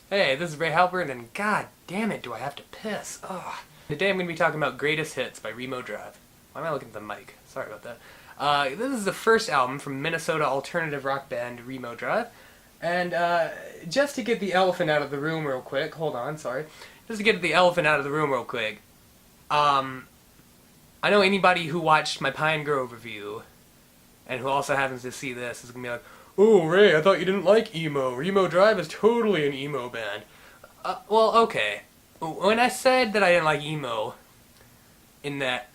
Hey, this is Ray Halpern, and god damn it, do I have to piss. Ugh. Today I'm going to be talking about Greatest Hits by Remo Drive. Why am I looking at the mic? Sorry about that. This is the first album from Minnesota alternative rock band Remo Drive. And just to get the elephant out of the room real quick, hold on, sorry. Just to get the elephant out of the room real quick. I know anybody who watched my Pine Grove review, and who also happens to see this, is going to be like, "Oh, Ray, I thought you didn't like emo. Remo Drive is totally an emo band." Well, okay. When I said that I didn't like emo in that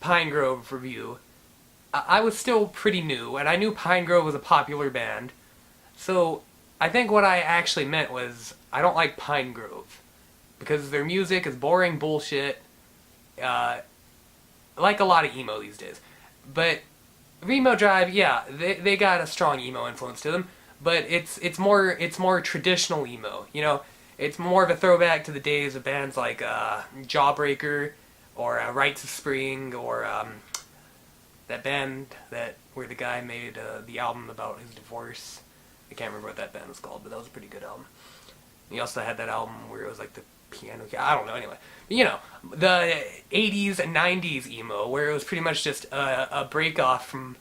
Pine Grove review, I was still pretty new, and I knew Pine Grove was a popular band. So, I think what I actually meant was, I don't like Pine Grove. Because their music is boring bullshit, like a lot of emo these days. But Remo Drive, yeah, they got a strong emo influence to them, but it's more traditional emo. You know, it's more of a throwback to the days of bands like Jawbreaker or Rites of Spring or that band where the guy made the album about his divorce. I can't remember what that band was called, but that was a pretty good album. He also had that album where it was like the piano. I don't know. Anyway, you know, the 80s and 90s emo, where it was pretty much just a break off from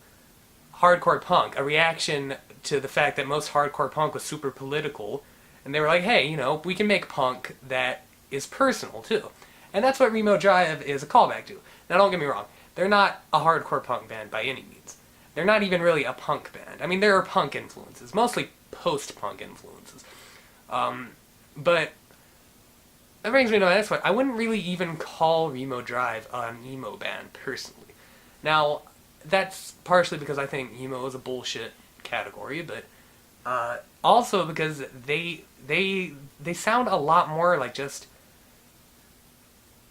hardcore punk, a reaction to the fact that most hardcore punk was super political, and they were like, hey, you know, we can make punk that is personal too. And that's what Remo Drive is a callback to. Now, don't get me wrong, they're not a hardcore punk band by any means. They're not even really a punk band. I mean, there are punk influences, mostly post-punk influences. But that brings me to my next point. I wouldn't really even call Remo Drive an emo band, personally. Now, that's partially because I think emo is a bullshit category, but also because they sound a lot more like just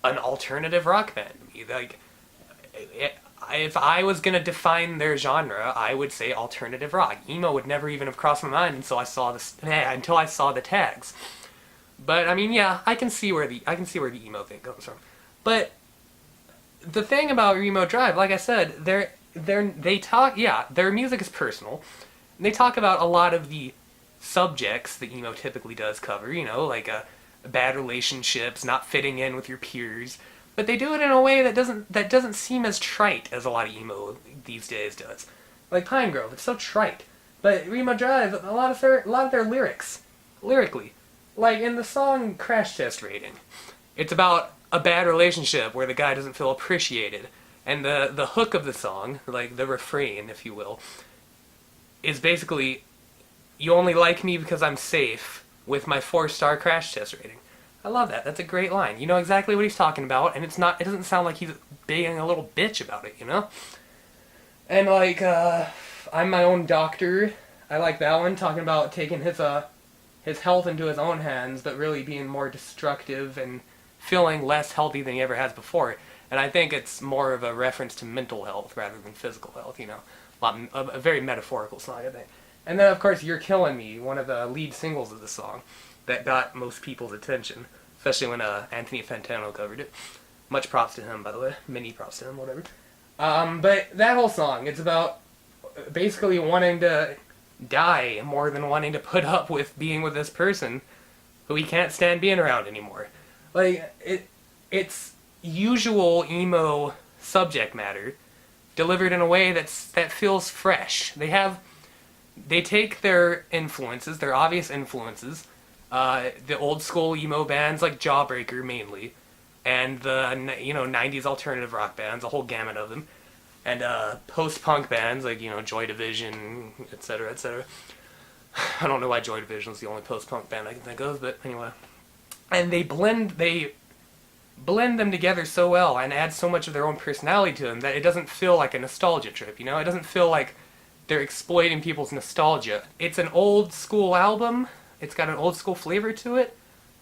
an alternative rock band to me. Like, if I was gonna define their genre, I would say alternative rock. Emo would never even have crossed my mind until I saw the tags. But I mean, yeah, I can see where the emo thing comes from. But the thing about Remo Drive, like I said, their music is personal. They talk about a lot of the subjects that emo typically does cover, you know, like bad relationships, not fitting in with your peers. But they do it in a way that doesn't seem as trite as a lot of emo these days does. Like Pine Grove, it's so trite. But Remo Drive, a lot of their lyrically, like in the song Crash Test Rating, it's about a bad relationship where the guy doesn't feel appreciated. And the hook of the song, like the refrain, if you will, is basically, you only like me because I'm safe with my 4-star crash test rating. I love that. That's a great line. You know exactly what he's talking about, and it doesn't sound like he's being a little bitch about it, you know? And like, I'm my own doctor. I like that one, talking about taking his health into his own hands, but really being more destructive and feeling less healthy than he ever has before. And I think it's more of a reference to mental health rather than physical health, you know. A very metaphorical song, I think. And then, of course, You're Killing Me, one of the lead singles of the song, that got most people's attention, especially when Anthony Fantano covered it. Much props to him, by the way. Many props to him, whatever. But that whole song, it's about basically wanting to die more than wanting to put up with being with this person who he can't stand being around anymore. Like, it's usual emo subject matter delivered in a way that feels fresh. They take their influences, their obvious influences, the old school emo bands like Jawbreaker mainly, and the 90s alternative rock bands, a whole gamut of them, and post-punk bands like Joy Division, etc., etc. I don't know why Joy Division is the only post-punk band I can think of, but anyway. And they blend them together so well and add so much of their own personality to them that it doesn't feel like a nostalgia trip, you know? It doesn't feel like they're exploiting people's nostalgia. It's an old school album, it's got an old school flavor to it,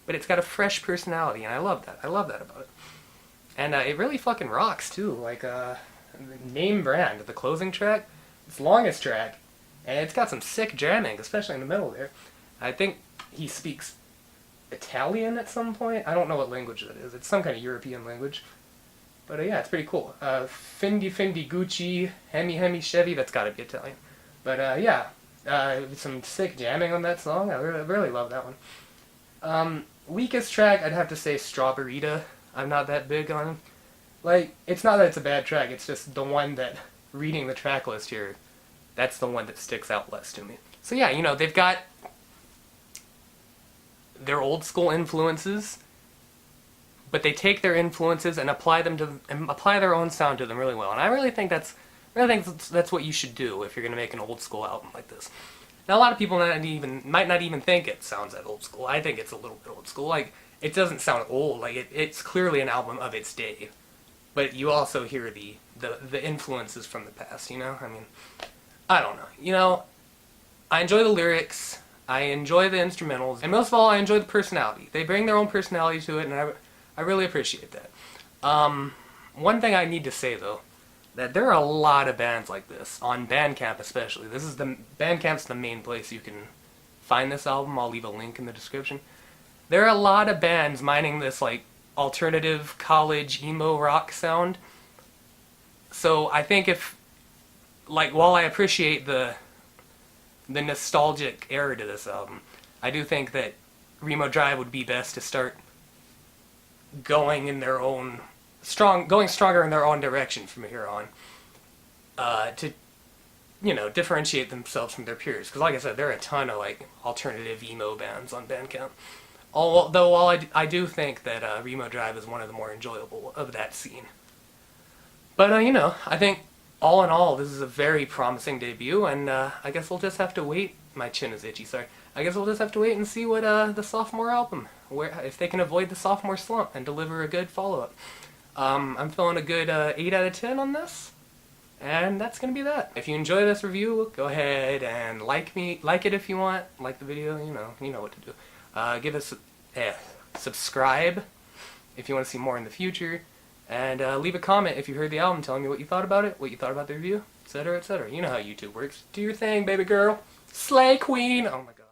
but it's got a fresh personality, and I love that. I love that about it. And it really fucking rocks, too. Like, Name Brand, the closing track, it's the longest track, and it's got some sick jamming, especially in the middle there. I think he speaks Italian at some point. I don't know what language that is. It's some kind of European language. But yeah, it's pretty cool. Fendi Fendi Gucci, Hemi Hemi Chevy, that's gotta be Italian. But yeah, some sick jamming on that song. I really love that one. Weakest track, I'd have to say Strawberryta. I'm not that big on. Like, it's not that it's a bad track, it's just the one that, reading the track list here, that's the one that sticks out less to me. So yeah, you know, they've got their old school influences, but they take their influences and apply them to and apply their own sound to them really well. And I really think that's what you should do if you're going to make an old school album like this. Now, a lot of people might not even think it sounds that old school. I think it's a little bit old school. Like, it doesn't sound old. Like, it's clearly an album of its day. But you also hear the influences from the past, you know? I mean, I don't know. You know, I enjoy the lyrics, I enjoy the instrumentals, and most of all, I enjoy the personality. They bring their own personality to it, and I really appreciate that. One thing I need to say, though, that there are a lot of bands like this, on Bandcamp especially. Bandcamp's the main place you can find this album. I'll leave a link in the description. There are a lot of bands mining this, like, alternative college emo rock sound. So I think while I appreciate the nostalgic era to this album, I do think that Remo Drive would be best to start going stronger in their own direction from here on, to, you know, differentiate themselves from their peers. Because like I said, there are a ton of, like, alternative emo bands on Bandcamp. Although I do think that Remo Drive is one of the more enjoyable of that scene. But, you know, I think all in all, this is a very promising debut, and I guess we'll just have to wait. My chin is itchy, sorry. I guess we'll just have to wait and see what the sophomore album, if they can avoid the sophomore slump and deliver a good follow-up. I'm feeling a good 8 out of 10 on this, and that's going to be that. If you enjoy this review, go ahead and like it if you want, like the video, you know what to do. Give us subscribe if you want to see more in the future, and leave a comment if you heard the album telling me what you thought about it, what you thought about the review, etc., etc. You know how YouTube works. Do your thing, baby girl. Slay queen! Oh my god.